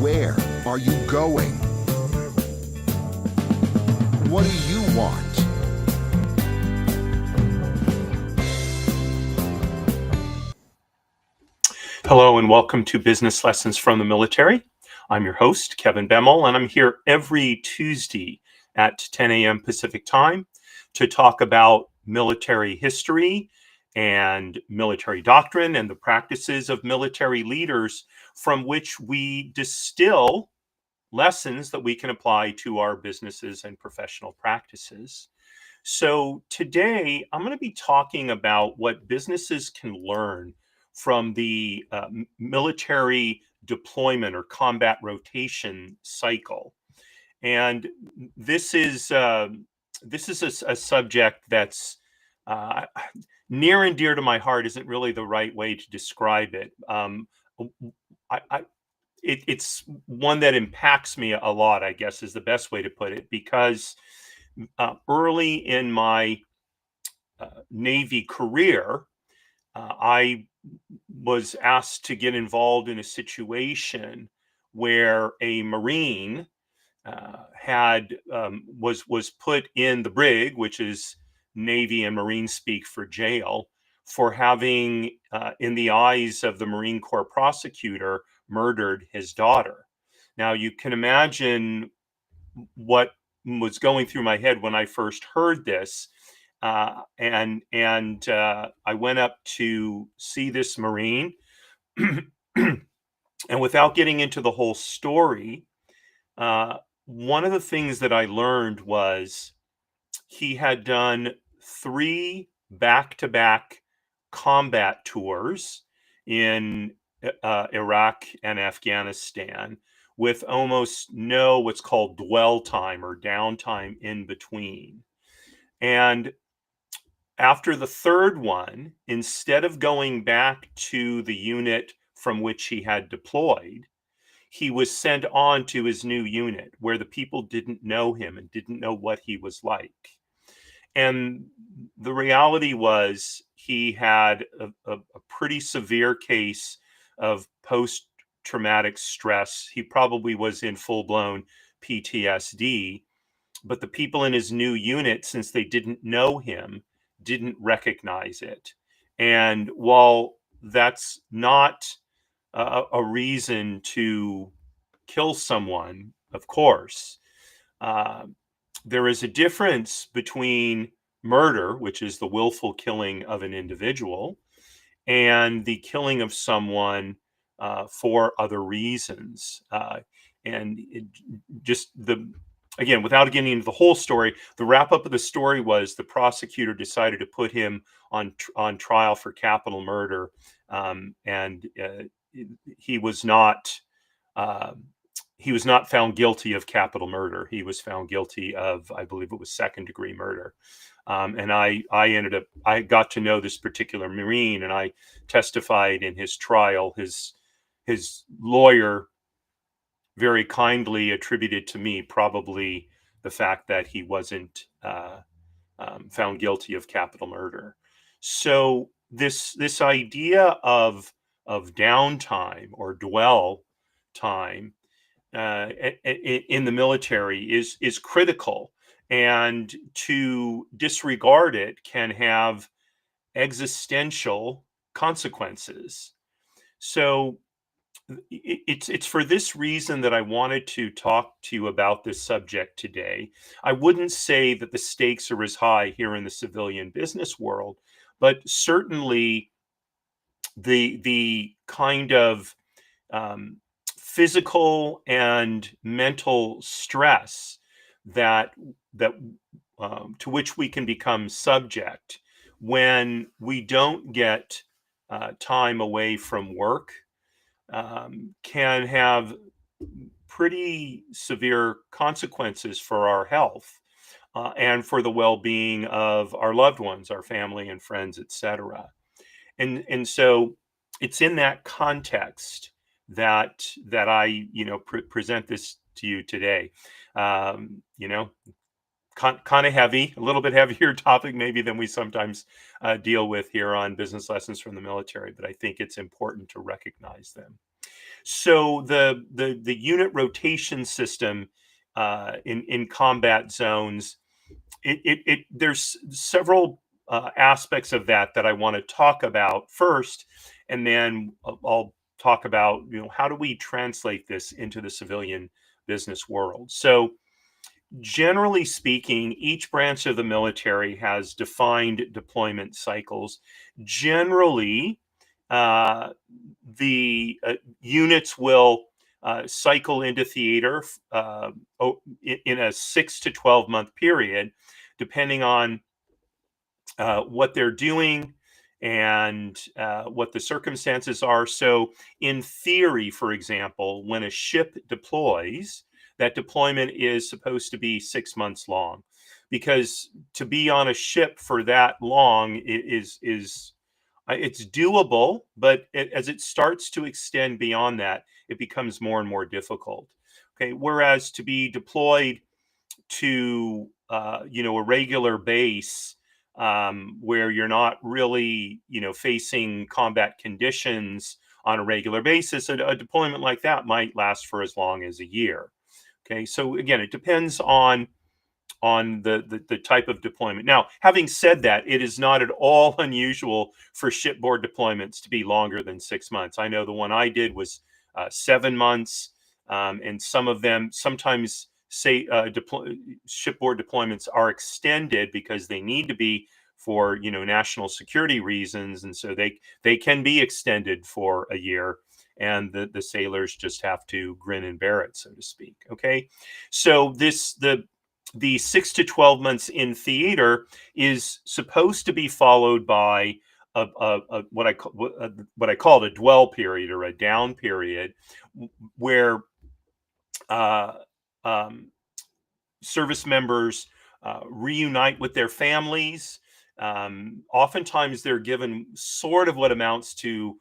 Where are you going? What do you want? Hello and welcome to Business Lessons from the Military. I'm your host, Kevin Bemmel, and I'm here every Tuesday at 10 a.m. Pacific time to talk about military history and military doctrine and the practices of military leaders from which we distill lessons that we can apply to our businesses and professional practices. So today I'm going to be talking about what businesses can learn from the military deployment or combat rotation cycle. And this is uh, this is a subject that's uh, near and dear to my heart. Isn't really the right way to describe it. I, it's one that impacts me a lot, I guess, is the best way to put it, because early in my Navy career, I was asked to get involved in a situation where a Marine had was put in the brig, which is Navy and Marine speak for jail, for having, in the eyes of the Marine Corps prosecutor, murdered his daughter. Now you can imagine what was going through my head when I first heard this. And I went up to see this Marine, and without getting into the whole story, uh, one of the things that I learned was he had done 3 back-to-back combat tours in Iraq and Afghanistan, with almost no what's called dwell time or downtime in between. And after the third one, instead of going back to the unit from which he had deployed, he was sent on to his new unit where the people didn't know him and didn't know what he was like. And the reality was he had a pretty severe case of post traumatic stress. He probably was in full blown PTSD, but the people in his new unit, since they didn't know him, didn't recognize it. And while that's not a reason to kill someone, of course, uh, there is a difference between murder, which is the willful killing of an individual, and the killing of someone for other reasons. And it, just the again, without getting into the whole story, the wrap up of the story was the prosecutor decided to put him on trial for capital murder, and he was not. Uh, he was not found guilty of capital murder. He was found guilty of, I believe it was second degree murder. And I got to know this particular Marine, and I testified in his trial. His lawyer very kindly attributed to me probably the fact that he wasn't found guilty of capital murder. So this idea of downtime or dwell time in the military is critical, and to disregard it can have existential consequences. So it's for this reason that I wanted to talk to you about this subject today. I wouldn't say that the stakes are as high here in the civilian business world, but certainly the kind of um, physical and mental stress that that to which we can become subject when we don't get time away from work can have pretty severe consequences for our health and for the well-being of our loved ones, our family and friends, etc. And so it's in that context that I present this to you today. You know, kind of heavy, a little bit heavier topic maybe than we sometimes deal with here on Business Lessons from the Military, but I think it's important to recognize them. So the unit rotation system in combat zones, there's several aspects of that I want to talk about first, and then I'll talk about, how do we translate this into the civilian business world. So generally speaking, each branch of the military has defined deployment cycles. Generally, uh, the units will cycle into theater in a 6 to 12 month period, depending on what they're doing and what the circumstances are. So, in theory, for example, when a ship deploys, that deployment is supposed to be 6 months long, because to be on a ship for that long is it's doable, but as it starts to extend beyond that, it becomes more and more difficult. Okay, whereas to be deployed to a regular base, where you're not really facing combat conditions on a regular basis, a deployment like that might last for as long as a year. Okay, so again, it depends on the type of deployment. Now, having said that, it is not at all unusual for shipboard deployments to be longer than 6 months. I know the one I did was 7 months, and some of them sometimes say shipboard deployments are extended because they need to be for national security reasons, and so they can be extended for a year, and the sailors just have to grin and bear it, so to speak. Okay, so the 6 to 12 months in theater is supposed to be followed by what I called a dwell period, or a down period, where uh, um, service members reunite with their families. Oftentimes, they're given sort of what amounts to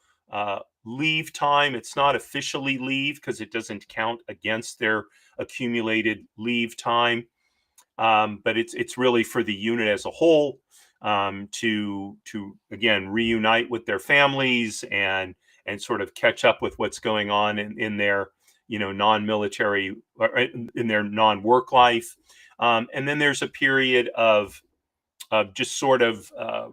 leave time. It's not officially leave because it doesn't count against their accumulated leave time, but it's really for the unit as a whole, to again reunite with their families and sort of catch up with what's going on in their non-military, or in their non-work life. And then there's a period of just sort of uh,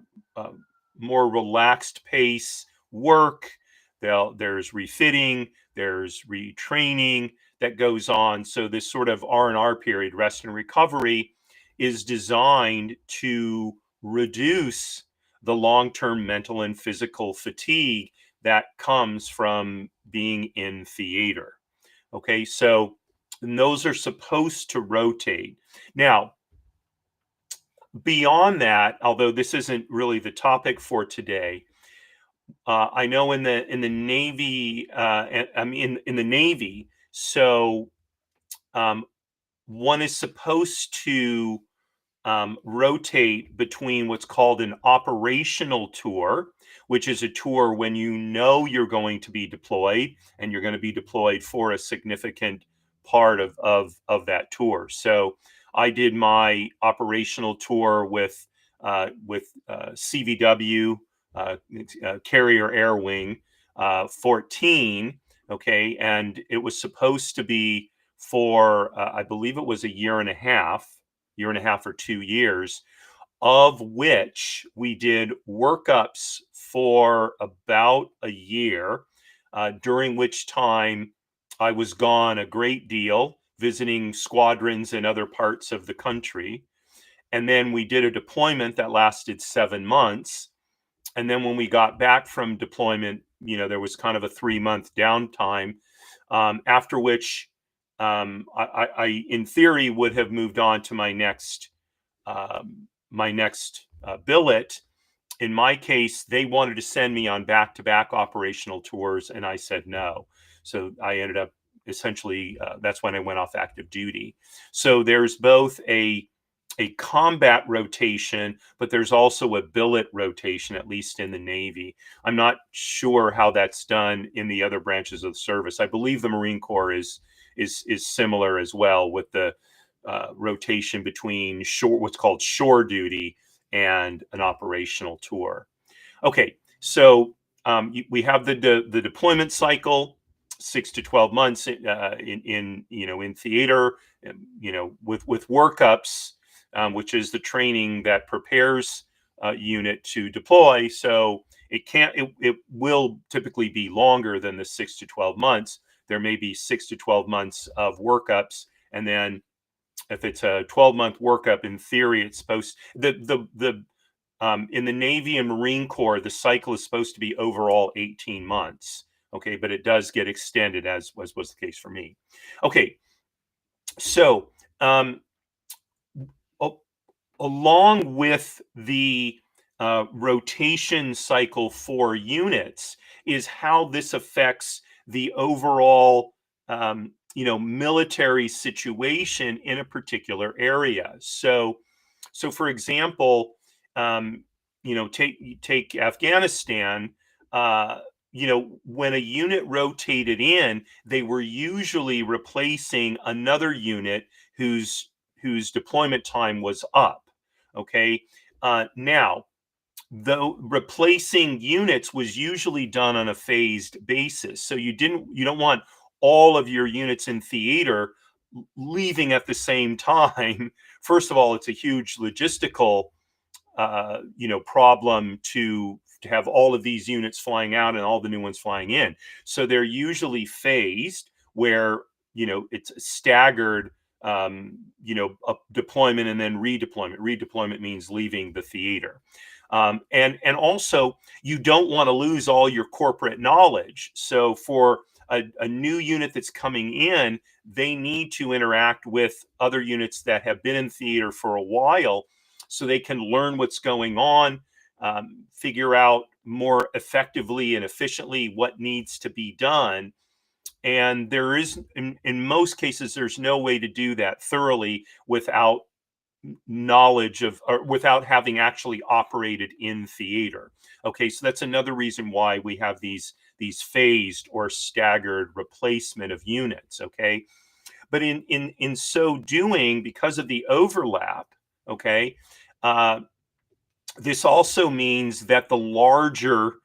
more relaxed pace work. There's refitting, there's retraining that goes on. So this sort of R&R period, rest and recovery, is designed to reduce the long-term mental and physical fatigue that comes from being in theater. Okay, so those are supposed to rotate. Now, beyond that, although this isn't really the topic for today, I know in the Navy, I mean in the Navy, so um, one is supposed to rotate between what's called an operational tour, which is a tour when you're going to be deployed, and you're going to be deployed for a significant part of that tour. So I did my operational tour with CVW, Carrier Air Wing 14. Okay, and it was supposed to be for I believe it was a year and a half or 2 years, of which we did workups for about a year, during which time I was gone a great deal, visiting squadrons in other parts of the country. And then we did a deployment that lasted 7 months. And then when we got back from deployment, there was kind of a 3 month downtime, after which I, in theory, would have moved on to my next billet. In my case, they wanted to send me on back-to-back operational tours, and I said no. So I ended up essentially, that's when I went off active duty. So there's both a combat rotation, but there's also a billet rotation, at least in the Navy. I'm not sure how that's done in the other branches of the service. I believe the Marine Corps is similar as well, with the rotation between what's called shore duty, and an operational tour. Okay, so we have the deployment cycle. 6 to 12 months in theater, with workups, which is the training that prepares a unit to deploy. So it will typically be longer than the 6 to 12 months. There may be 6 to 12 months of workups, and then if it's a 12-month workup, in theory, it's supposed the in the Navy and Marine Corps, the cycle is supposed to be overall 18 months. Okay, but it does get extended, as was the case for me. Okay, so along with the rotation cycle for units is how this affects the overall military situation in a particular area. So for example, take Afghanistan. When a unit rotated in, they were usually replacing another unit whose deployment time was up. Okay, now, though, replacing units was usually done on a phased basis. So you don't want all of your units in theater leaving at the same time. First of all, it's a huge logistical problem to have all of these units flying out and all the new ones flying in. So they're usually phased, where it's staggered, a deployment and then redeployment. Redeployment means leaving the theater. And also, you don't want to lose all your corporate knowledge. So for a new unit that's coming in, they need to interact with other units that have been in theater for a while, so they can learn what's going on, figure out more effectively and efficiently what needs to be done. And there is, in most cases, there's no way to do that thoroughly without knowledge of, or without having actually operated in theater. Okay, so that's another reason why we have these phased or staggered replacement of units. Okay, but in so doing, because of the overlap, okay, this also means that the larger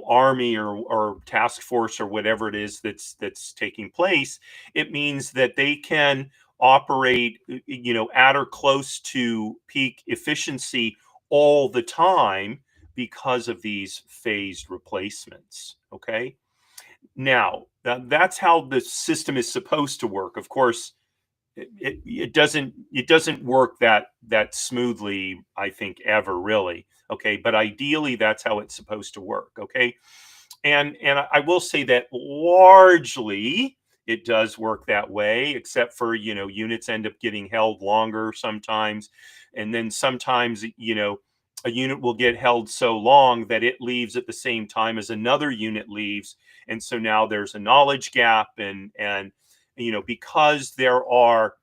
army or task force or whatever it is that's taking place, it means that they can operate at or close to peak efficiency all the time because of these phased replacements. Okay, now that's how the system is supposed to work. Of course, it doesn't work that smoothly, I think, ever, really. Okay, but ideally that's how it's supposed to work. Okay, and I will say that largely it does work that way, except for units end up getting held longer sometimes, and then sometimes a unit will get held so long that it leaves at the same time as another unit leaves, and so now there's a knowledge gap, and because there are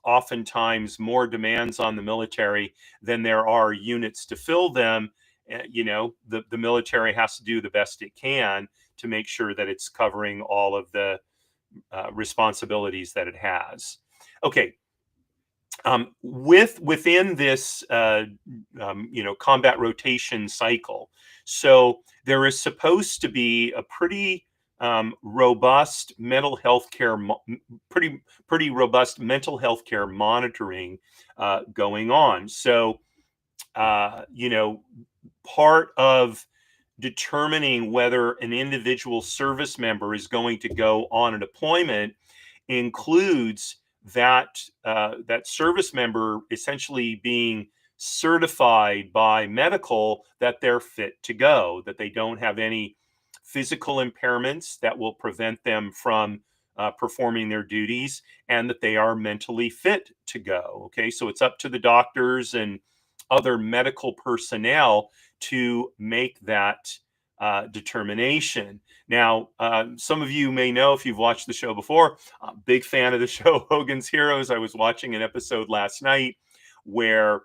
oftentimes more demands on the military than there are units to fill them. The military has to do the best it can to make sure that it's covering all of the responsibilities that it has. Okay, within this combat rotation cycle, so there is supposed to be a pretty robust mental health care, pretty robust mental health care monitoring going on. So part of determining whether an individual service member is going to go on a deployment includes that service member essentially being certified by medical that they're fit to go, that they don't have any physical impairments that will prevent them from performing their duties, and that they are mentally fit to go. Okay, so it's up to the doctors and other medical personnel to make that determination. Now, some of you may know, if you've watched the show before, I'm a big fan of the show Hogan's Heroes. I was watching an episode last night where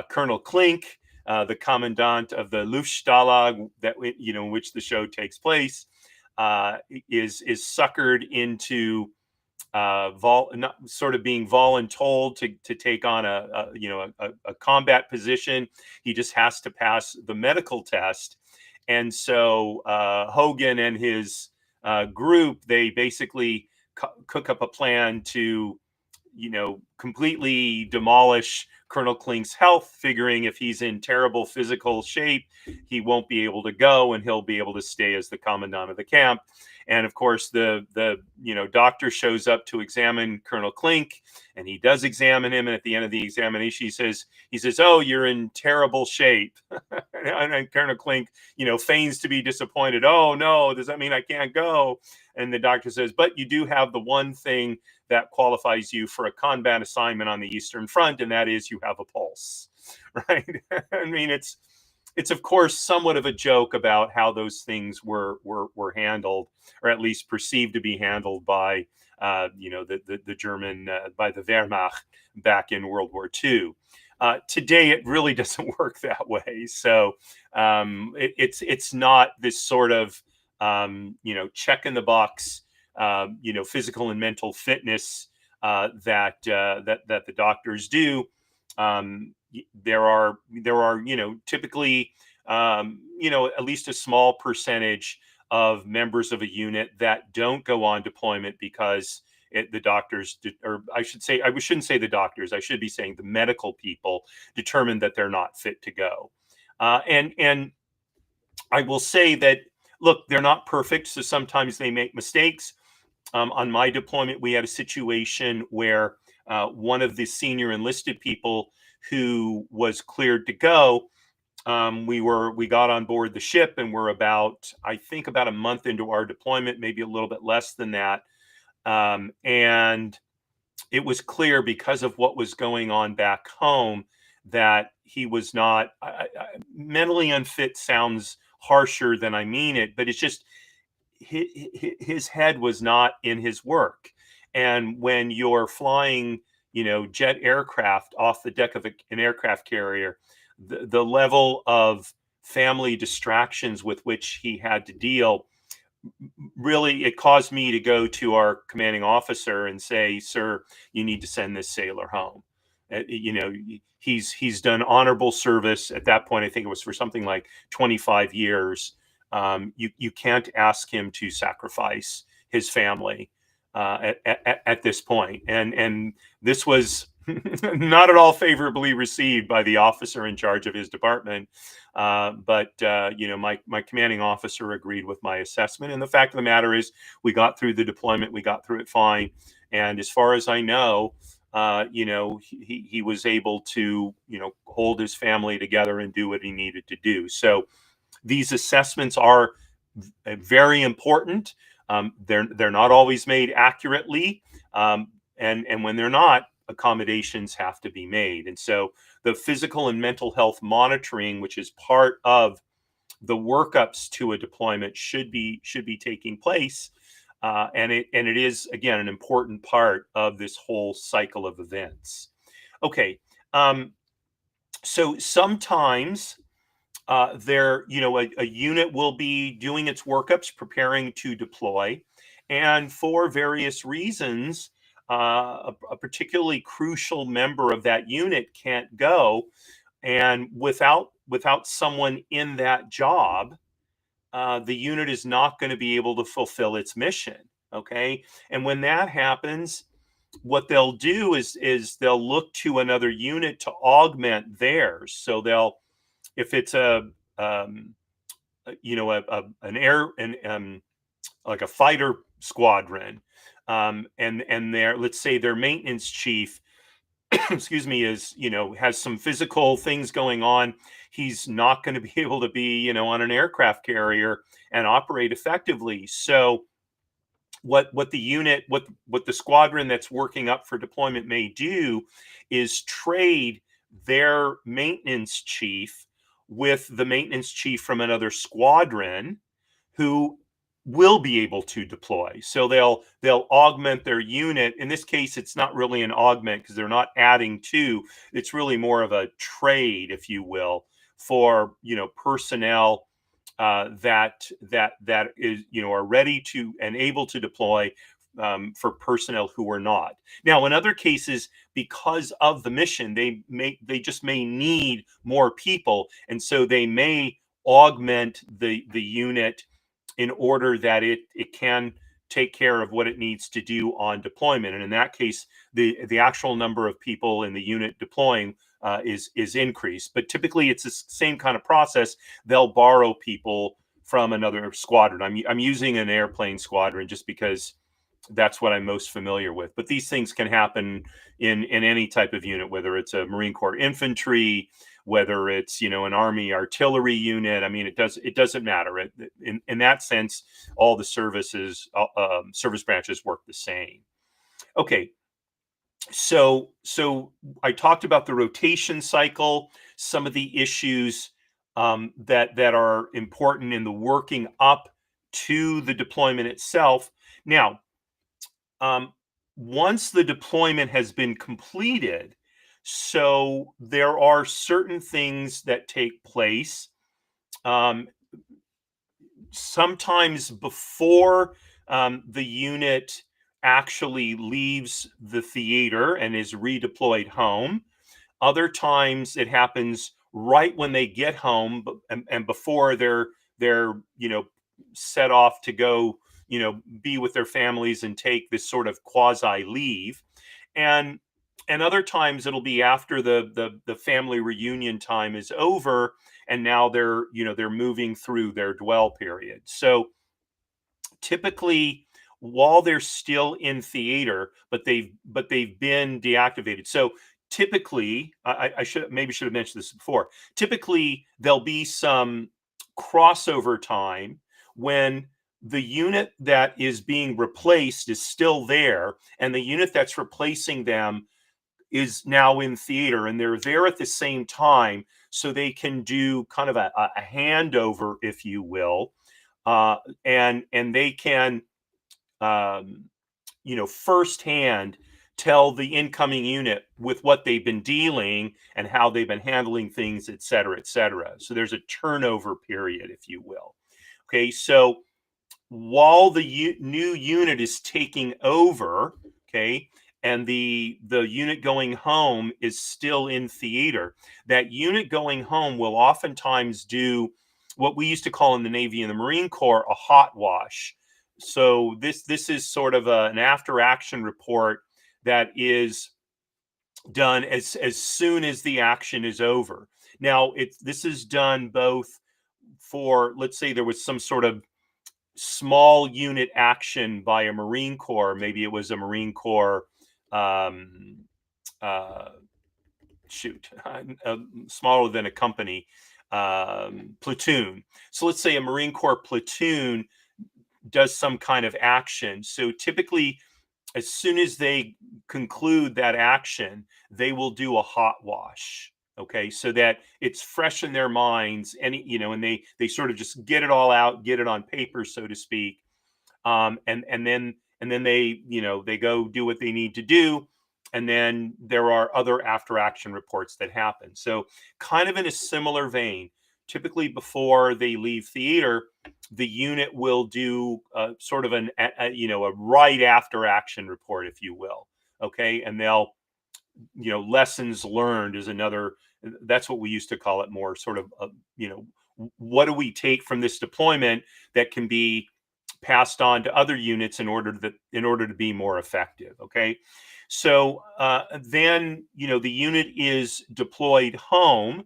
Colonel Klink, the commandant of the Luftstalag, that in which the show takes place, is suckered into sort of being voluntold to take on a combat position. He just has to pass the medical test, and so Hogan and his group, they basically cook up a plan to, completely demolish Colonel Klink's health, figuring if he's in terrible physical shape, he won't be able to go and he'll be able to stay as the commandant of the camp. And of course, the doctor shows up to examine Colonel Klink, and he does examine him. And at the end of the examination, he says, "Oh, you're in terrible shape." And Colonel Klink, feigns to be disappointed. "Oh no, does that mean I can't go?" And the doctor says, "But you do have the one thing that qualifies you for a combat assignment on the Eastern Front, and that is you have a pulse." Right? I mean, it's of course somewhat of a joke about how those things were handled, or at least perceived to be handled by the German, by the Wehrmacht back in World War II. Today, it really doesn't work that way. So it's not this sort of check in the box, physical and mental fitness that the doctors do. There are typically at least a small percentage of members of a unit that don't go on deployment because the doctors, or I shouldn't say the doctors, I should be saying the medical people determine that they're not fit to go. And I will say that, look, they're not perfect, so sometimes they make mistakes. On my deployment, we had a situation where one of the senior enlisted people who was cleared to go, we got on board the ship, and we're about a month into our deployment, maybe a little bit less than that. And it was clear, because of what was going on back home, that he was not mentally unfit. Sounds harsher than I mean it, but it's just his head was not in his work. And when you're flying, jet aircraft off the deck of an aircraft carrier, the level of family distractions with which he had to deal, really, it caused me to go to our commanding officer and say, "Sir, you need to send this sailor home." He's done honorable service. At that point, I think it was for something like 25 years. You can't ask him to sacrifice his family at this point. And this was not at all favorably received by the officer in charge of his department. But my commanding officer agreed with my assessment. And the fact of the matter is, we got through the deployment. We got through it fine. And as far as I know, he was able to, hold his family together and do what he needed to do. So these assessments are very important. They're not always made accurately. And when they're not, accommodations have to be made. And so the physical and mental health monitoring, which is part of the workups to a deployment, should be taking place. And it is, again, an important part of this whole cycle of events. Okay. So sometimes a unit will be doing its workups, preparing to deploy, and for various reasons, a particularly crucial member of that unit can't go, and without someone in that job, the unit is not going to be able to fulfill its mission. Okay, and when that happens, what they'll do is they'll look to another unit to augment theirs. So they'll, if it's an air and like a fighter squadron, and their, let's say, their maintenance chief, excuse me, is, has some physical things going on. He's not going to be able to be, on an aircraft carrier and operate effectively. So what the squadron that's working up for deployment may do is trade their maintenance chief with the maintenance chief from another squadron who will be able to deploy. So they'll augment their unit. In this case, it's not really an augment because they're not adding to. It's really more of a trade, if you will, for personnel that is are ready to and able to deploy, for personnel who are not. Now, in other cases, because of the mission, they just may need more people, and so they may augment the unit in order that it can take care of what it needs to do on deployment. And in that case, the actual number of people in the unit deploying is increased. But typically, it's the same kind of process. They'll borrow people from another squadron. I'm using an airplane squadron just because that's what I'm most familiar with. But these things can happen in any type of unit, whether it's a Marine Corps infantry, whether it's an Army artillery unit. I mean, it doesn't matter. In that sense, all the service branches work the same. Okay, so I talked about the rotation cycle, some of the issues that are important in the working up to the deployment itself. Now, once the deployment has been completed, so there are certain things that take place. Sometimes before the unit actually leaves the theater and is redeployed home. Other times it happens right when they get home and before they're set off to go be with their families and take this sort of quasi leave. And other times it'll be after the family reunion time is over, and now they're moving through their dwell period. So typically while they're still in theater, but they've been deactivated. So typically, I should have mentioned this before. Typically, there'll be some crossover time when the unit that is being replaced is still there, and the unit that's replacing them is now in theater, and they're there at the same time, so they can do kind of a handover, if you will, and they can firsthand tell the incoming unit with what they've been dealing and how they've been handling things, et cetera, et cetera. So there's a turnover period, if you will. Okay, so while the new unit is taking over, okay, and the unit going home is still in theater, that unit going home will oftentimes do what we used to call in the Navy and the Marine Corps a hot wash. So this is sort of an after action report that is done as soon as the action is over. Now, this is done both for, let's say there was some sort of small unit action by a Marine Corps. Maybe it was a Marine Corps smaller than a company platoon. So let's say a Marine Corps platoon does some kind of action. So typically, as soon as they conclude that action, they will do a hot wash. Okay, so that it's fresh in their minds, and and they sort of just get it all out, get it on paper, so to speak, and then they they go do what they need to do, and then there are other after action reports that happen. So kind of in a similar vein, typically before they leave theater, the unit will do sort of a right after action report, if you will. Okay, and they'll lessons learned is another. That's what we used to call it, more sort of what do we take from this deployment that can be passed on to other units in order to be more effective. Okay, so then the unit is deployed home.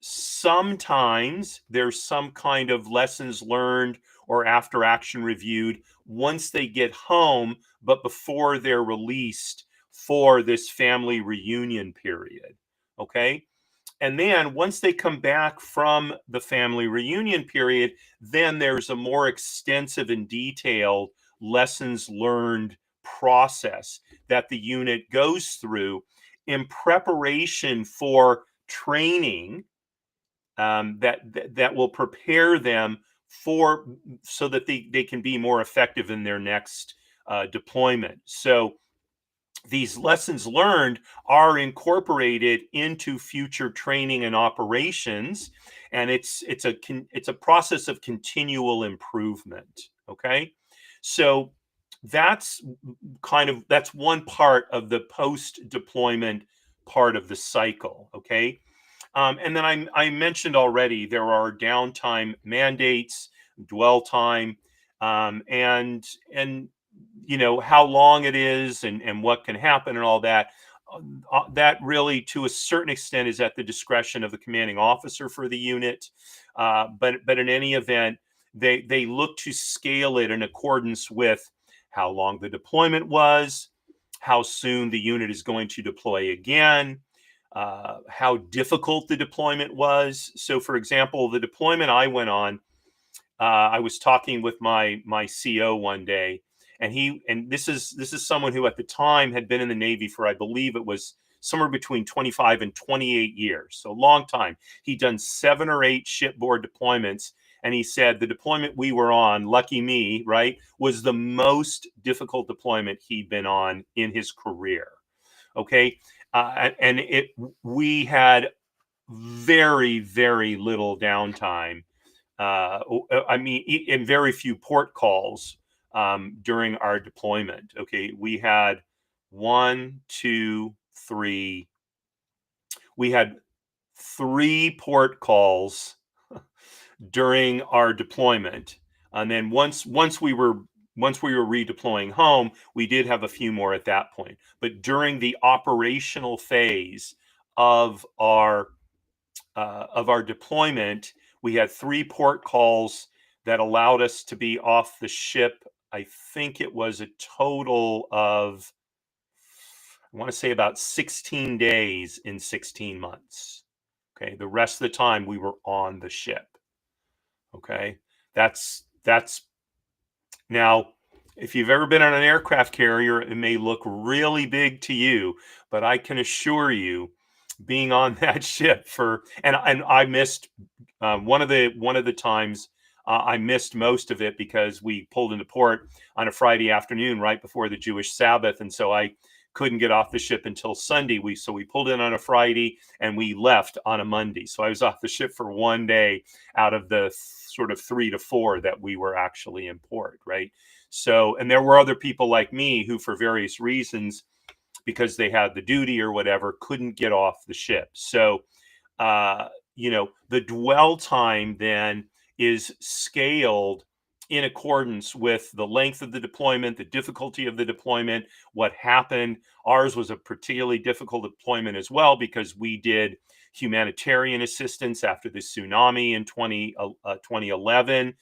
Sometimes there's some kind of lessons learned or after action reviewed once they get home, but before they're released for this family reunion period. Okay. And then once they come back from the family reunion period, then there's a more extensive and detailed lessons learned process that the unit goes through in preparation for training that will prepare them so that they can be more effective in their next deployment. So these lessons learned are incorporated into future training and operations, and it's a process of continual improvement. Okay, so that's one part of the post deployment part of the cycle. Okay, and then I mentioned already there are downtime mandates. dwell time, and how long it is and what can happen and all that. That really, to a certain extent, is at the discretion of the commanding officer for the unit. But in any event, they look to scale it in accordance with how long the deployment was, how soon the unit is going to deploy again, how difficult the deployment was. So, for example, the deployment I went on, I was talking with my CO one day, and this is someone who at the time had been in the Navy for, I believe it was somewhere between 25 and 28 years, so a long time. He'd done 7 or 8 shipboard deployments, and he said the deployment we were on, lucky me, right, was the most difficult deployment he'd been on in his career. Okay, and we had very, very little downtime. I mean, in very few port calls during our deployment. Okay, we had one, two, three. We had 3 port calls during our deployment, and then once we were redeploying home, we did have a few more at that point. But during the operational phase of our deployment, we had 3 port calls that allowed us to be off the ship. I think it was a total of, I want to say, about 16 days in 16 months. Okay. The rest of the time we were on the ship. Okay. That's now, if you've ever been on an aircraft carrier, it may look really big to you, but I can assure you, being on that ship and I missed one of the times. I missed most of it because we pulled into port on a Friday afternoon right before the Jewish Sabbath, and so I couldn't get off the ship until Sunday. We pulled in on a Friday and we left on a Monday. So I was off the ship for one day out of the sort of 3 to 4 that we were actually in port, right? So, and there were other people like me who, for various reasons, because they had the duty or whatever, couldn't get off the ship. So, the dwell time then is scaled in accordance with the length of the deployment, the difficulty of the deployment, what happened. Ours was a particularly difficult deployment as well because we did humanitarian assistance after the tsunami in 2011.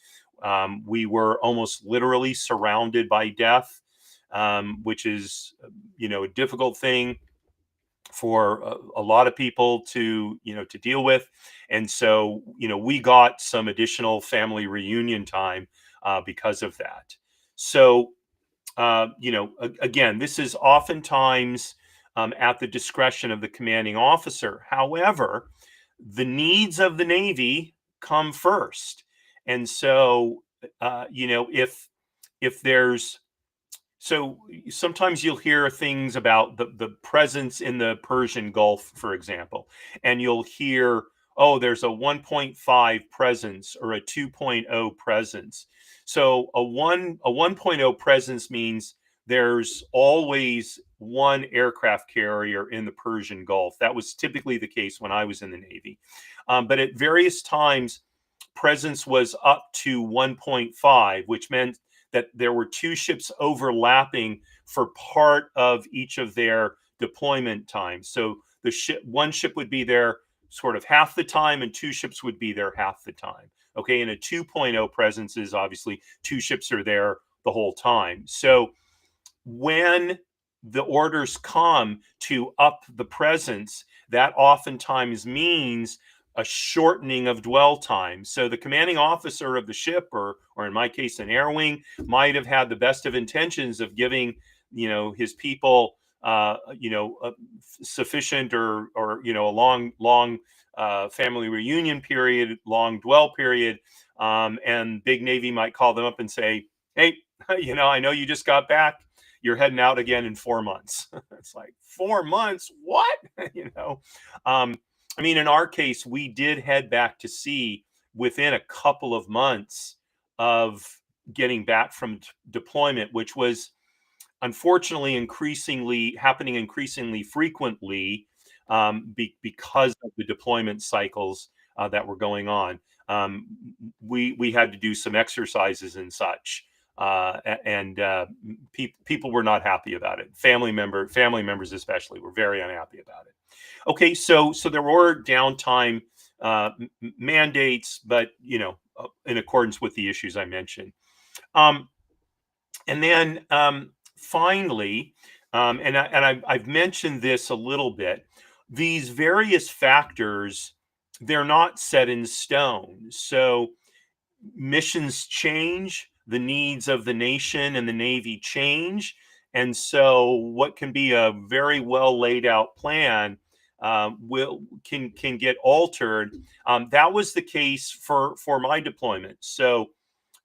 We were almost literally surrounded by death, which is, a difficult thing for a lot of people to deal with. And so, we got some additional family reunion time because of that. So, again, this is oftentimes at the discretion of the commanding officer. However, the needs of the Navy come first. And so, if there's so sometimes you'll hear things about the presence in the Persian Gulf, for example, and you'll hear, oh, there's a 1.5 presence or a 2.0 presence. So a 1.0 presence means there's always one aircraft carrier in the Persian Gulf. That was typically the case when I was in the Navy. But at various times, presence was up to 1.5, which meant that there were 2 ships overlapping for part of each of their deployment times. So one ship would be there sort of half the time, and 2 ships would be there half the time. Okay, and a 2.0 presence is obviously 2 ships are there the whole time. So when the orders come to up the presence, that oftentimes means a shortening of dwell time. So the commanding officer of the ship, or in my case, an air wing, might have had the best of intentions of giving, his people, sufficient or a long family reunion period, long dwell period, and Big Navy might call them up and say, "Hey, I know you just got back. You're heading out again in 4 months." It's like, 4 months? What? I mean, in our case, we did head back to sea within a couple of months of getting back from deployment, which was unfortunately happening increasingly frequently because of the deployment cycles that were going on. we had to do some exercises and such. And people were not happy about it. Family members especially were very unhappy about it. Okay, so there were downtime mandates, but in accordance with the issues I mentioned. Um, and then finally, I've mentioned this a little bit. These various factors, they're not set in stone. So missions change, the needs of the nation and the Navy change. And so what can be a very well laid out plan can get altered. That was the case for my deployment. So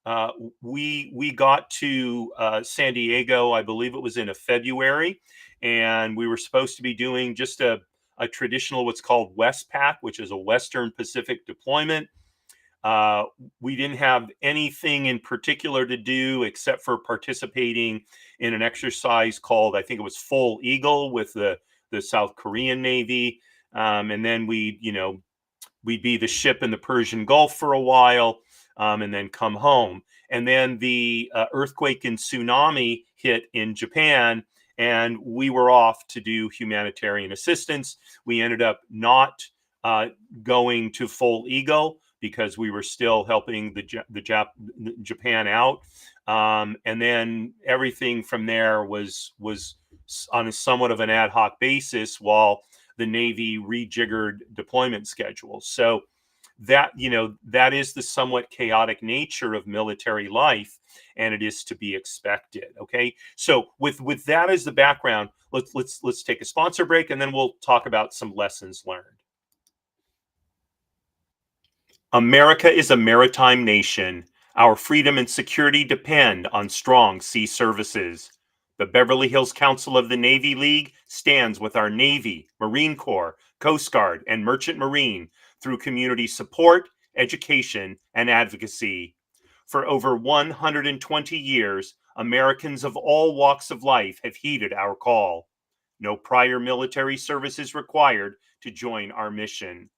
uh, we got to San Diego, I believe it was in a February, and we were supposed to be doing just a traditional what's called Westpac, which is a Western Pacific deployment. Uh, we didn't have anything in particular to do except for participating in an exercise called, I think it was Full Eagle with the South Korean Navy. And then we'd be the ship in the Persian Gulf for a while, and then come home. And then the earthquake and tsunami hit in Japan, and we were off to do humanitarian assistance. We ended up not uh, going to Full Eagle because we were still helping Japan out. And then everything from there was on a somewhat of an ad hoc basis while the Navy rejiggered deployment schedules. So that is the somewhat chaotic nature of military life, and it is to be expected. Okay, so with that as the background, let's take a sponsor break, and then we'll talk about some lessons learned. America is a maritime nation. Our freedom and security depend on strong sea services. The Beverly Hills Council of the Navy League stands with our Navy, Marine Corps, Coast Guard, and Merchant Marine through community support, education, and advocacy. For over 120 years, Americans of all walks of life have heeded our call. No prior military service is required to join our mission.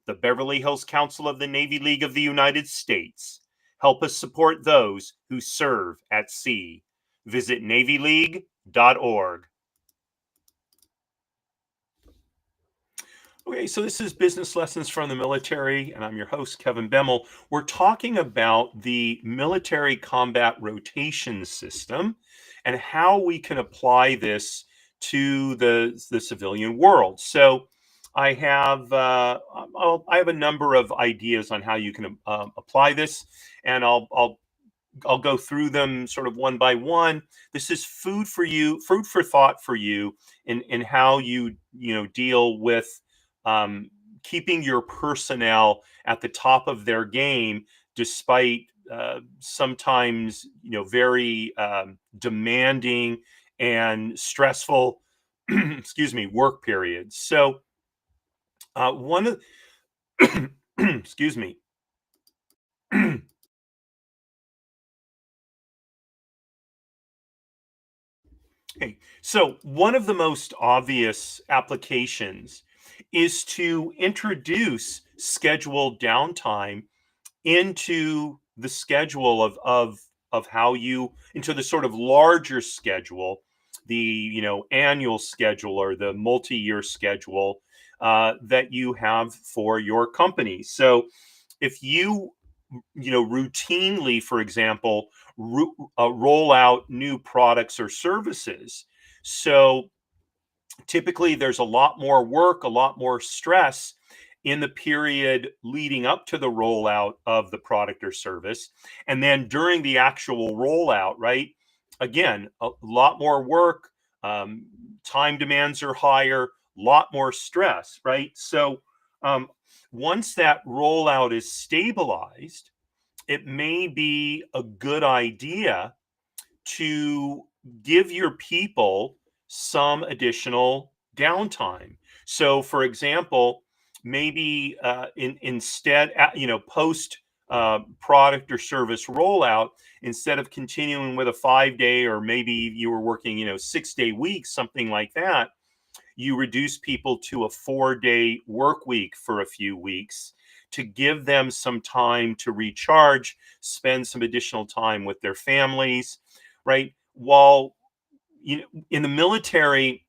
The Beverly Hills Council of the Navy League of the United States. Help us support those who serve at sea. Visit NavyLeague.org. Okay, so this is Business Lessons from the Military, and I'm your host, Kevin Bemmel. We're talking about the military combat rotation system and how we can apply this to the civilian world. So I have a number of ideas on how you can apply this, and I'll go through them sort of one by one. This is food for you, food for thought for you, in how you deal with um, keeping your personnel at the top of their game, despite sometimes very demanding and stressful, excuse me, work periods. So one of excuse me. Okay, so one of the most obvious applications is to introduce scheduled downtime into the schedule of how you into the sort of larger schedule, the annual schedule or the multi-year schedule that you have for your company. So if routinely, for example, roll out new products or services. So typically there's a lot more work, a lot more stress in the period leading up to the rollout of the product or service. And then during the actual rollout, right? Again, a lot more work, um, time demands are higher, a lot more stress, right? So um, once that rollout is stabilized, it may be a good idea to give your people some additional downtime. So, for example, maybe instead, post product or service rollout, instead of continuing with a 5 day, or maybe you were working, 6 day weeks, something like that, you reduce people to a 4 day work week for a few weeks to give them some time to recharge, spend some additional time with their families, right? While in the military,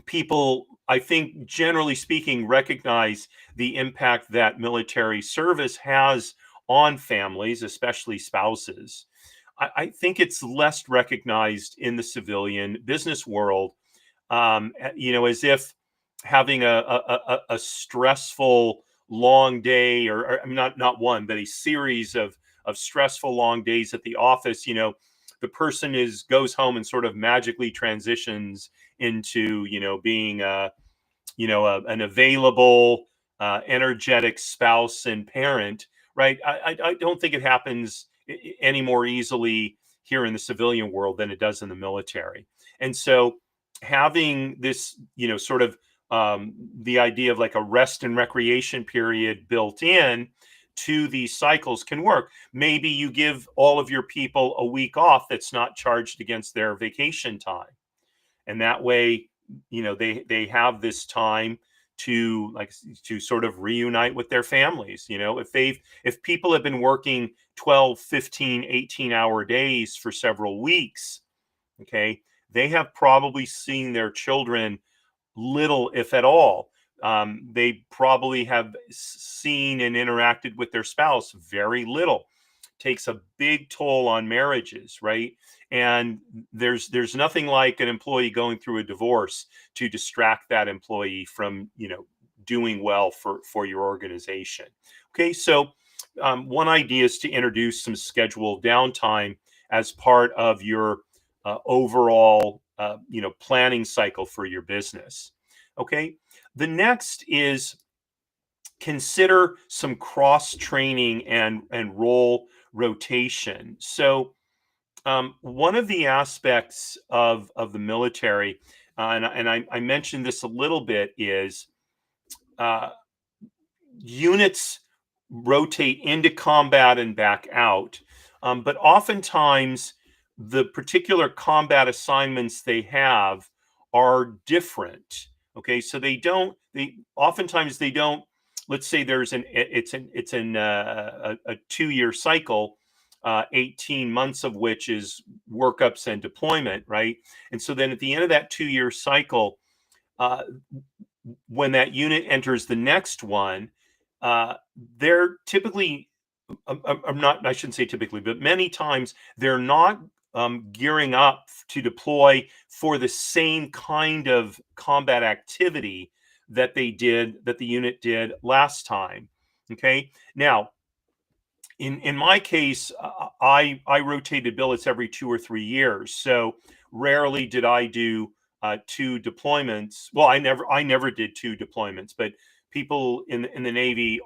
people, I think, generally speaking, recognize the impact that military service has on families, especially spouses. I think it's less recognized in the civilian business world, as if having a stressful long day, or not one, but a series of stressful long days at the office. The person goes home and sort of magically transitions into being an available, energetic spouse and parent, right? I don't think it happens any more easily here in the civilian world than it does in the military. And so having this, sort of the idea of like a rest and recreation period built in to these cycles can work. Maybe you give all of your people a week off that's not charged against their vacation time. And that way, they have this time to sort of reunite with their families. If people have been working 12, 15, 18-hour days for several weeks, okay, they have probably seen their children little, if at all. They probably have seen and interacted with their spouse very little. Takes a big toll on marriages, right? And there's nothing like an employee going through a divorce to distract that employee from doing well for your organization. Okay, so one idea is to introduce some scheduled downtime as part of your overall planning cycle for your business. Okay, the next is consider some cross training and role rotation. So one of the aspects of the military, and I mentioned this a little bit, is uh, units rotate into combat and back out, but oftentimes the particular combat assignments they have are different. Okay, so oftentimes they don't. Let's say it's a 2-year cycle, 18 months of which is workups and deployment, right? And so then at the end of that 2-year cycle, uh, when that unit enters the next one, they're typically, I'm not, I shouldn't say typically, but many times they're not gearing up to deploy for the same kind of combat activity that the unit did last time. Okay. Now, in my case, I rotated billets every 2 or 3 years. So rarely did I do 2 deployments. Well, I never did 2 deployments, but people in the Navy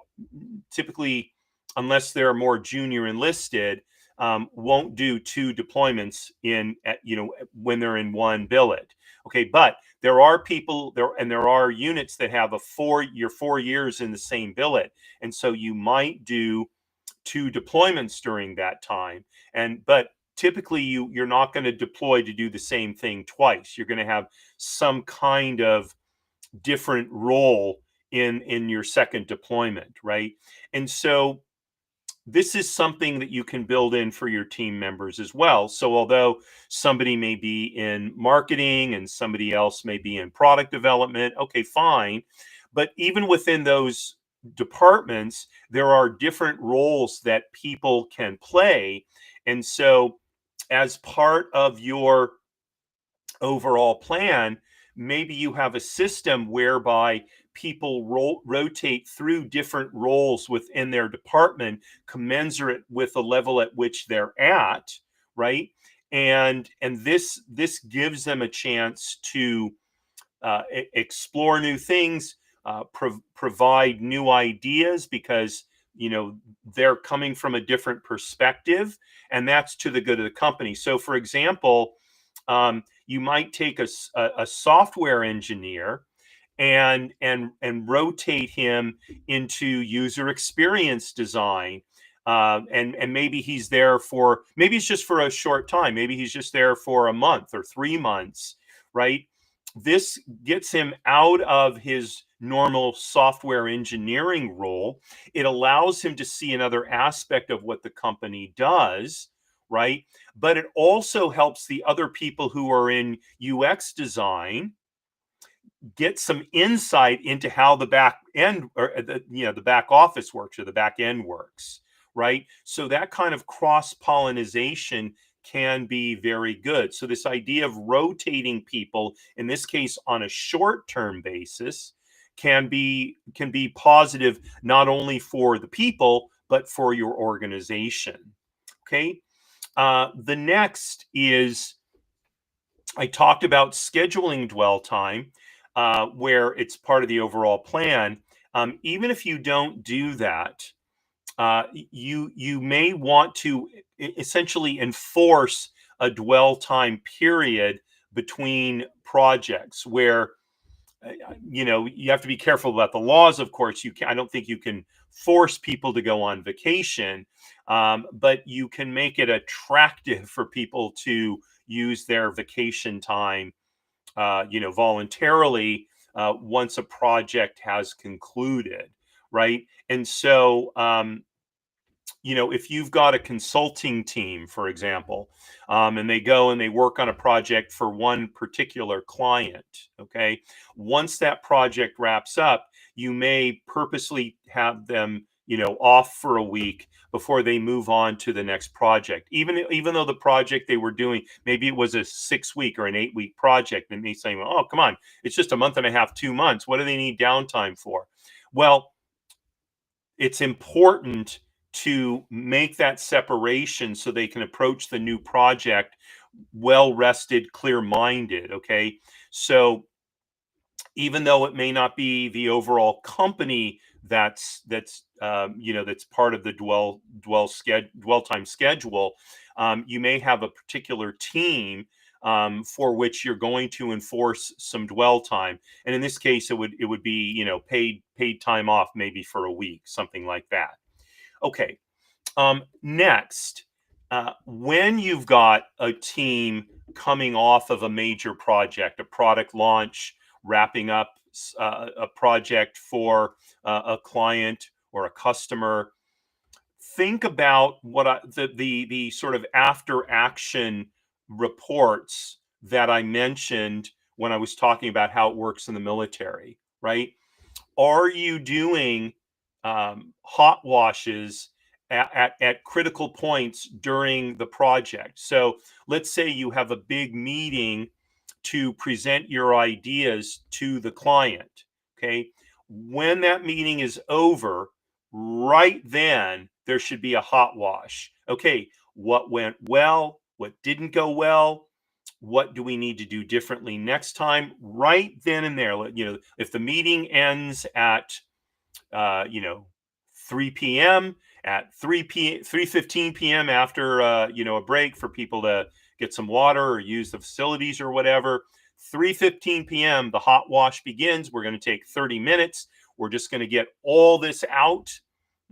typically, unless they're more junior enlisted, won't do 2 deployments when they're in one billet. Okay, but there are people there, and there are units that have 4 years in the same billet, and so you might do 2 deployments during that time. But typically you're not going to deploy to do the same thing twice. You're going to have some kind of different role in your second deployment, right? And so this is something that you can build in for your team members as well. So although somebody may be in marketing and somebody else may be in product development, okay, fine. But even within those departments, there are different roles that people can play. And so as part of your overall plan, maybe you have a system whereby people rotate through different roles within their department, commensurate with the level at which they're at, right? And this gives them a chance to explore new things, provide new ideas, because they're coming from a different perspective, and that's to the good of the company. So, for example, you might take a software engineer and rotate him into user experience design. And maybe he's just for a short time. Maybe he's just there for a month or 3 months, right? This gets him out of his normal software engineering role, it allows him to see another aspect of what the company does, right? But it also helps the other people who are in UX design get some insight into how the back end or the back office works or the back end works, right? So that kind of cross pollination can be very good. So this idea of rotating people, in this case on a short term basis, can be positive not only for the people but for your organization. Okay. The next is, I talked about scheduling dwell time, where it's part of the overall plan. Even if you don't do that, you may want to essentially enforce a dwell time period between projects where you have to be careful about the laws. Of course, I don't think you can force people to go on vacation, but you can make it attractive for people to use their vacation time, voluntarily, once a project has concluded, right? And so, if you've got a consulting team, for example, and they go and they work on a project for one particular client, okay, once that project wraps up, you may purposely have them, off for a week before they move on to the next project. Even though the project they were doing, maybe it was a 6 week or an 8 week project, and they say, "Oh, come on, it's just a month and a half, 2 months. What do they need downtime for?" Well, it's important to make that separation so they can approach the new project well rested, clear minded. Okay. So even though it may not be the overall company that's part of the dwell time schedule, you may have a particular team, for which you're going to enforce some dwell time, and in this case it would be paid time off, maybe for a week, something like that. Okay. Next, when you've got a team coming off of a major project, a product launch, wrapping up a project for a client or a customer, think about the sort of after action reports that I mentioned when I was talking about how it works in the military, right? Are you doing hot washes at critical points during the project? So let's say you have a big meeting to present your ideas to the client. Okay. When that meeting is over, right then there should be a hot wash. Okay. What went well? What didn't go well? What do we need to do differently next time? Right then and there. If the meeting ends at 3 p.m., at 3:15 p.m., after a break for people to get some water or use the facilities or whatever, 3:15 p.m. the hot wash begins. We're going to take 30 minutes. We're just going to get all this out,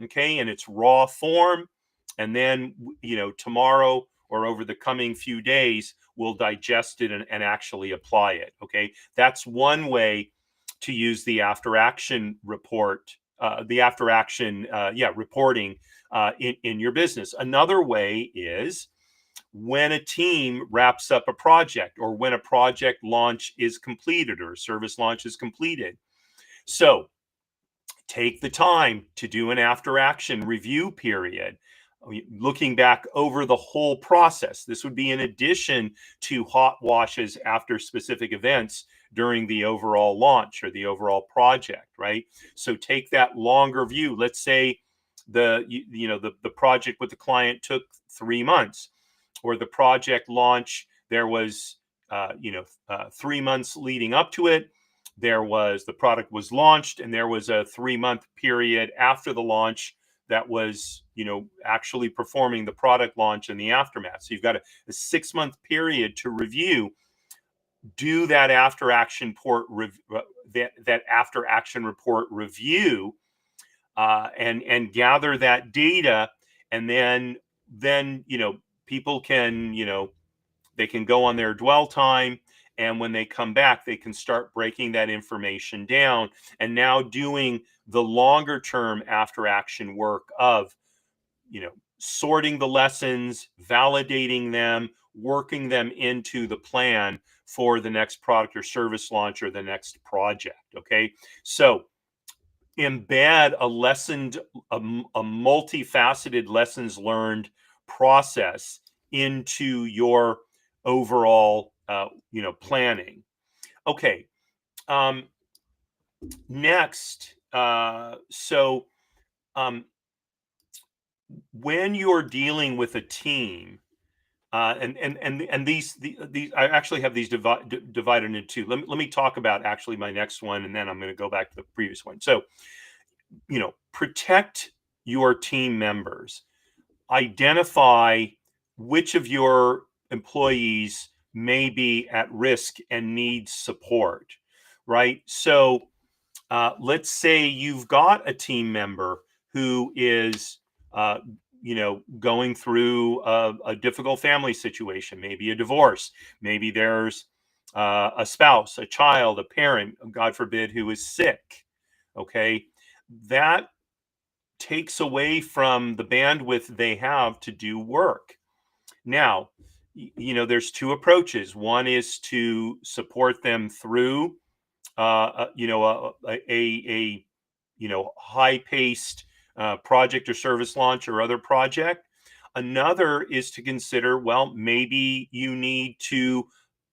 okay, in its raw form, and then tomorrow or over the coming few days we'll digest it and actually apply it. Okay, that's one way to use the after action report, the after action, reporting, in your business. Another way is when a team wraps up a project or when a project launch is completed or a service launch is completed. So take the time to do an after action review period, looking back over the whole process. This would be in addition to hot washes after specific events during the overall launch or the overall project, right? So take that longer view. Let's say the project with the client took 3 months, or the project launch, there was 3 months leading up to it. The product was launched, and there was a 3-month period after the launch that was actually performing the product launch and the aftermath. So you've got a 6-month period to review. Do that after action report review, and gather that data, and then people can they can go on their dwell time And when they come back, they can start breaking that information down and now doing the longer term after action work of, sorting the lessons, validating them, working them into the plan for the next product or service launch or the next project. Okay. So embed a multifaceted lessons learned process into your overall, planning. Okay. Um, Next, um, when you're dealing with a team, and these I actually have these divided into two. Let me talk about actually my next one, and then I'm going to go back to the previous one. So, protect your team members. Identify which of your employees may be at risk and needs support. Right. So, let's say you've got a team member who is, going through a difficult family situation, maybe a divorce, maybe there's a spouse, a child, a parent, God forbid, who is sick. Okay. That takes away from the bandwidth they have to do work. Now, there's two approaches. One is to support them through a high-paced project or service launch or other project. Another is to consider, well, maybe you need to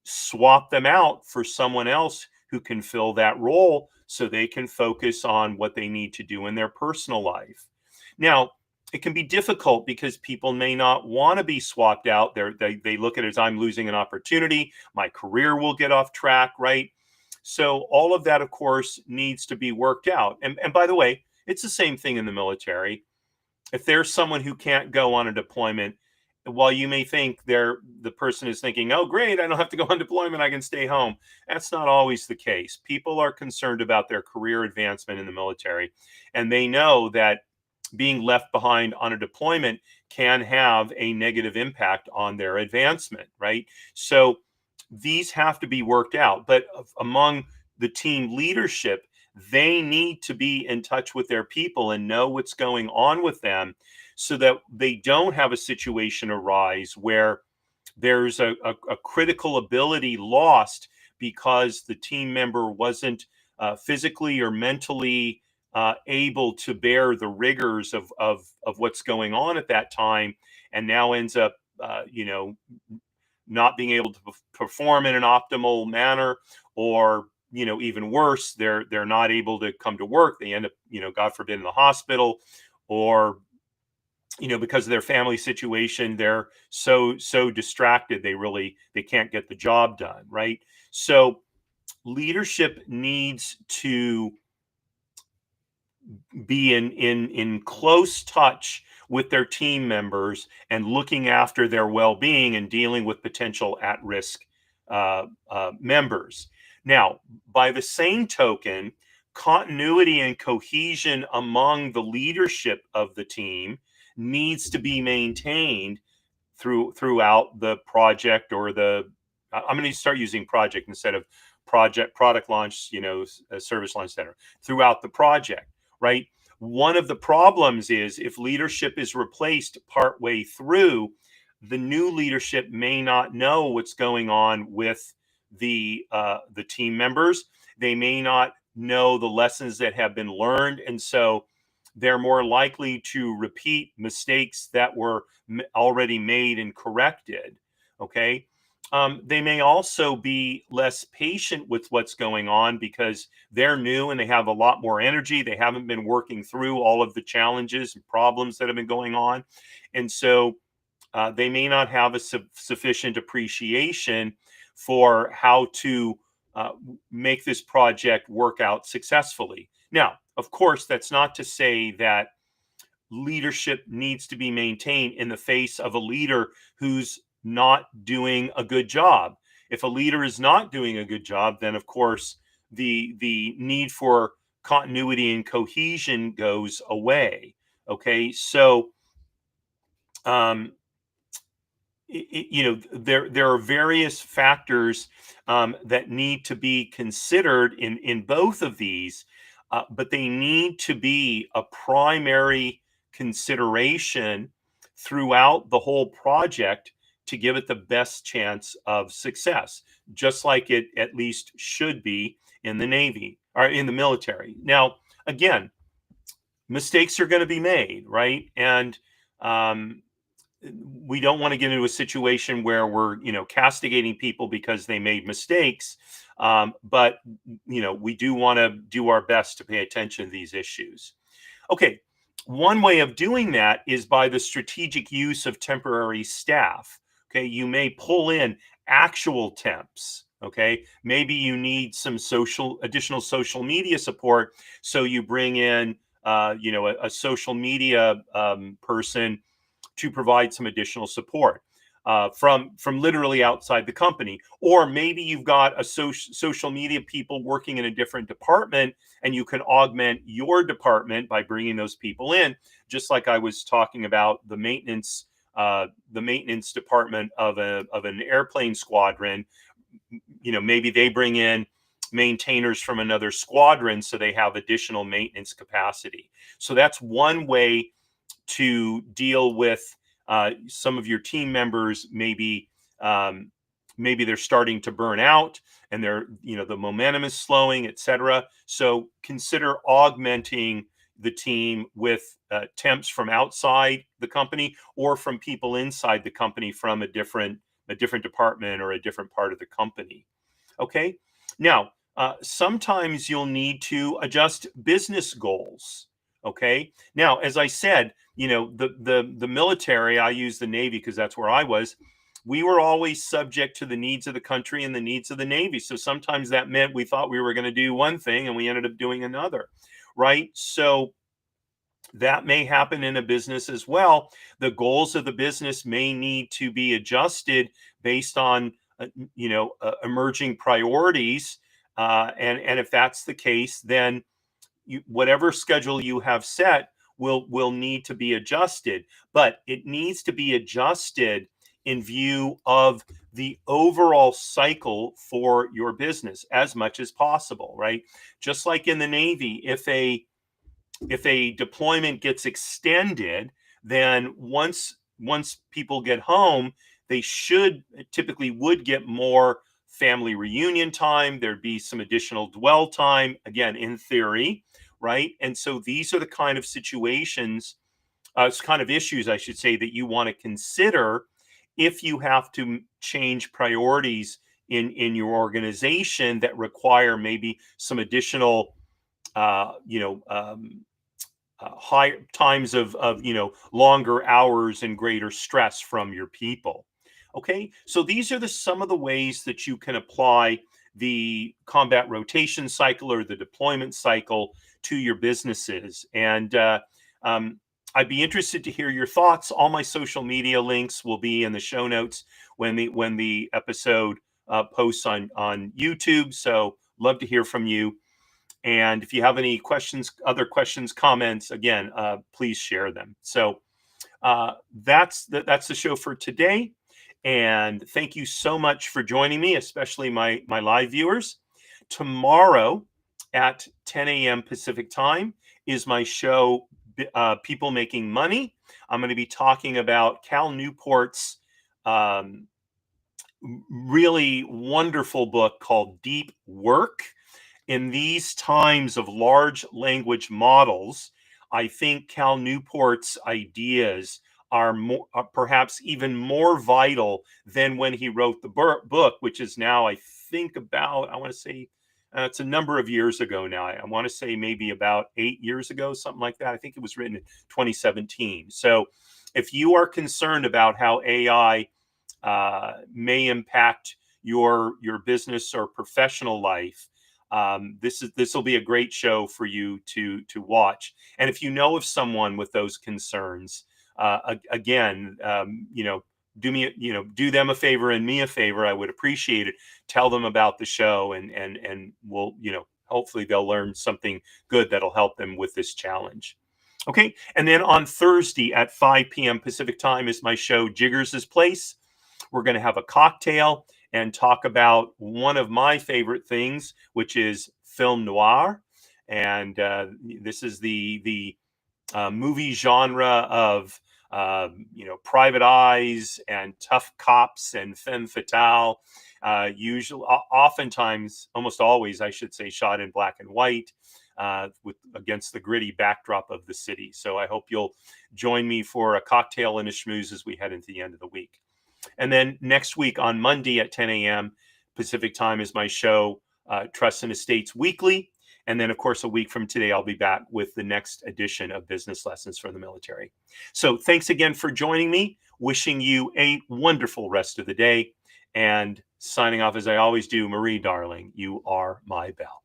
swap them out for someone else who can fill that role so they can focus on what they need to do in their personal life. Now, it can be difficult because people may not want to be swapped out. They look at it as, I'm losing an opportunity. My career will get off track, right? So all of that, of course, needs to be worked out. And by the way, it's the same thing in the military. If there's someone who can't go on a deployment, while you may think the person is thinking, oh, great, I don't have to go on deployment, I can stay home. That's not always the case. People are concerned about their career advancement in the military, and they know that being left behind on a deployment can have a negative impact on their advancement, right? So these have to be worked out. But among the team leadership, they need to be in touch with their people and know what's going on with them so that they don't have a situation arise where there's a critical ability lost because the team member wasn't physically or mentally able to bear the rigors of what's going on at that time, and now ends up, not being able to perform in an optimal manner, or even worse, they're not able to come to work. They end up, God forbid, in the hospital, or because of their family situation, they're so distracted they can't get the job done, right? So leadership needs to be in close touch with their team members and looking after their well-being and dealing with potential at-risk members. Now, by the same token, continuity and cohesion among the leadership of the team needs to be maintained throughout the project, or I'm going to start using project instead of product launch, service launch center, throughout the project, right? One of the problems is if leadership is replaced partway through, the new leadership may not know what's going on with the team members. They may not know the lessons that have been learned, and so they're more likely to repeat mistakes that were already made and corrected. Okay. They may also be less patient with what's going on because they're new and they have a lot more energy. They haven't been working through all of the challenges and problems that have been going on. And so they may not have a sufficient appreciation for how to make this project work out successfully. Now, of course, that's not to say that leadership needs to be maintained in the face of a leader who's not doing a good job. If a leader is not doing a good job, then of course the need for continuity and cohesion goes away. Okay, so um, there are various factors that need to be considered in both of these, but they need to be a primary consideration throughout the whole project to give it the best chance of success, just like it at least should be in the Navy or in the military. Now, again, mistakes are going to be made, right? And um, we don't want to get into a situation where we're castigating people because they made mistakes, but we do want to do our best to pay attention to these issues. Okay, one way of doing that is by the strategic use of temporary staff. Okay, you may pull in actual temps. Okay, maybe you need some additional social media support, so you bring in a social media person to provide some additional support from literally outside the company. Or maybe you've got a social media people working in a different department, and you can augment your department by bringing those people in, just like I was talking about the maintenance department of an airplane squadron. Maybe they bring in maintainers from another squadron so they have additional maintenance capacity. So that's one way to deal with some of your team members. Maybe they're starting to burn out, and the momentum is slowing, etc. So consider augmenting the team with temps from outside the company or from people inside the company from a different department or a different part of the company. Okay. Now, sometimes you'll need to adjust business goals. Okay. Now, as I said, the military, I use the Navy because that's where I was. We were always subject to the needs of the country and the needs of the Navy. So sometimes that meant we thought we were going to do one thing and we ended up doing another. Right. So that may happen in a business as well. The goals of the business may need to be adjusted based on emerging priorities, and if that's the case, then whatever schedule you have set will need to be adjusted. But it needs to be adjusted in view of the overall cycle for your business as much as possible, right? Just like in the Navy, if a deployment gets extended, then once people get home, they typically would get more family reunion time. There'd be some additional dwell time, again, in theory, right? And so these are the kind of situations, kind of issues, I should say, that you want to consider if you have to change priorities in your organization that require maybe some additional high times of longer hours and greater stress from your people. Okay, so these are some of the ways that you can apply the combat rotation cycle or the deployment cycle to your businesses. And I'd be interested to hear your thoughts. All my social media links will be in the show notes when the episode posts on YouTube. So love to hear from you. And if you have any other questions, comments, again, please share them. So that's the show for today. And thank you so much for joining me, especially my live viewers. Tomorrow at 10 a.m. Pacific time is my show, People Making Money. I'm going to be talking about Cal Newport's really wonderful book called Deep Work. In these times of large language models, I think Cal Newport's ideas are perhaps even more vital than when he wrote the book, which is now, I think, about, I want to say, it's a number of years ago now. I want to say maybe about 8 years ago, something like that. I think it was written in 2017. So if you are concerned about how AI may impact your business or professional life, this will be a great show for you to watch. And if you know of someone with those concerns, again, do them a favor and me a favor. I would appreciate it. Tell them about the show, and we'll, hopefully they'll learn something good that'll help them with this challenge. Okay. And then on Thursday at 5 p.m. Pacific time is my show, Jiggers' Place. We're going to have a cocktail and talk about one of my favorite things, which is film noir. And this is the movie genre of private eyes and tough cops and femme fatale. Oftentimes, almost always, I should say, shot in black and white, with against the gritty backdrop of the city. So I hope you'll join me for a cocktail and a schmooze as we head into the end of the week. And then next week on Monday at 10 a.m. Pacific time is my show, Trust and Estates Weekly. And then, of course, a week from today, I'll be back with the next edition of Business Lessons from the Military. So thanks again for joining me. Wishing you a wonderful rest of the day. And signing off as I always do, Marie, darling, you are my belle.